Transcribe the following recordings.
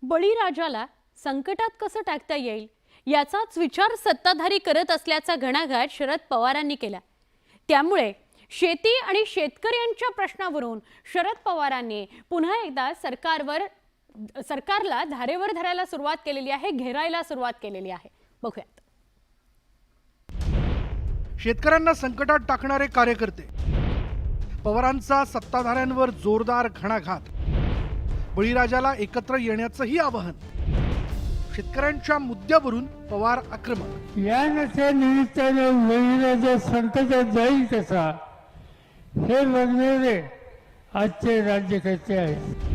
बळीराजाला संकटात कसं टाकता येईल याचाच विचार सत्ताधारी करत असल्याचा घणाघात शरद पवारांनी केला। त्यामुळे शेती आणि शेतकऱ्यांच्या प्रश्नावरून शरद पवारांनी पुन्हा एकदा सरकारला धारेवर धरायला सुरुवात केलेली आहे, घेरायला सुरुवात केलेली आहे। बघूयात। शेतकऱ्यांना संकटात टाकणारे कार्यकर्ते, पवारांचा सत्ताधाऱ्यांवर जोरदार घणाघात, बळीराजाला एकत्र येण्याचंही आवाहन, शेतकऱ्यांच्या मुद्द्यावरून पवार आक्रमक। या निमित्ताने बळीराजा संकटात जाईल कसा हे बघणारे आजचे राज्यकर्ते आहेत।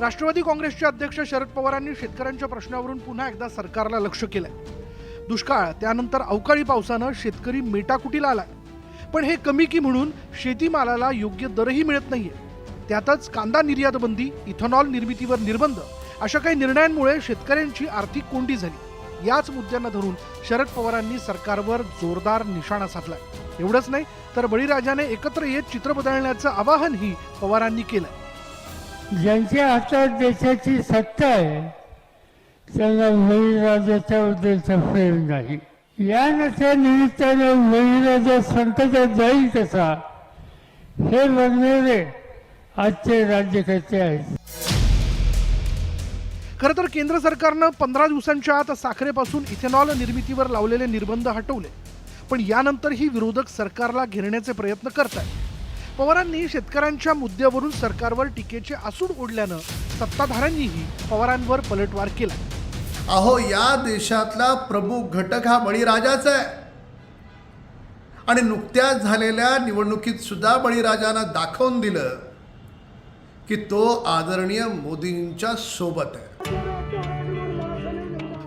राष्ट्रवादी काँग्रेसचे अध्यक्ष शरद पवारांनी शेतकऱ्यांच्या प्रश्नावरून पुन्हा एकदा सरकारला लक्ष केलंय। दुष्काळ, त्यानंतर अवकाळी पावसानं शेतकरी मेटाकुटीला आलाय, पण हे कमी की म्हणून शेतीमालाला योग्य दरही मिळत नाहीये। त्यातच कांदा निर्यात बंदी, इथेनॉल निर्मितीवर निर्बंध अशा काही निर्णयांमुळे शेतकऱ्यांची आर्थिक कोंडी झाली। याच मुद्द्यांना धरून शरद पवारांनी सरकारवर जोरदार निशाणा साधलाय। एवढंच नाही तर बळीराजाने एकत्र येत चित्र बदलण्याचं आवाहनही पवारांनी केलंय। ज्यांच्या हातात देशाची सत्ता आहे त्यांना बळीराजाच्या बद्दलचा प्रेम नाही। या निमित्ताने बळीराजा संकटात जाईल कसा हे बघणारे आजचे राज्यकर्ते आहेत। खरं तर केंद्र सरकारनं 15 दिवसांच्या आत साखरेपासून इथेनॉल निर्मितीवर लावलेले निर्बंध हटवले, पण यानंतरही विरोधक सरकारला घेरण्याचे प्रयत्न करतात। पवारांनी शेतकऱ्यांच्या मुद्द्यावरून सरकारवर टीकेचे आसूड ओढल्यानं सत्ताधाऱ्यांनीही पवारांवर पलटवार केला। अहो, या देशातला प्रमुख घटक हा बळीराजाचा आहे आणि नुकत्याच झालेल्या निवडणुकीत सुद्धा बळीराजानं दाखवून दिलं की तो आदरणीय मोदींच्या सोबत आहे।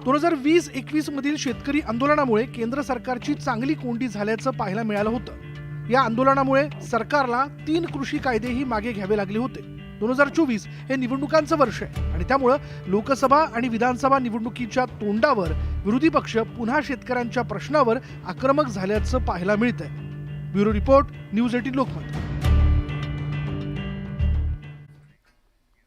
2020-21 मधील शेतकरी आंदोलनामुळे केंद्र सरकारची चांगली कोंडी झाल्याचं पाहायला मिळालं होतं। या आंदोलनामुळे सरकारला 3 कृषी कायदेही मागे घ्यावे लागले होते। 2024 हे निवडणुकांचं वर्ष आहे आणि त्यामुळे लोकसभा आणि विधानसभा निवडणुकीच्या तोंडावर विरोधी पक्ष पुन्हा शेतकऱ्यांच्या प्रश्नावर आक्रमक झाल्याचं पाहायला मिळतंय। Bureau report, news 18 Lokmat.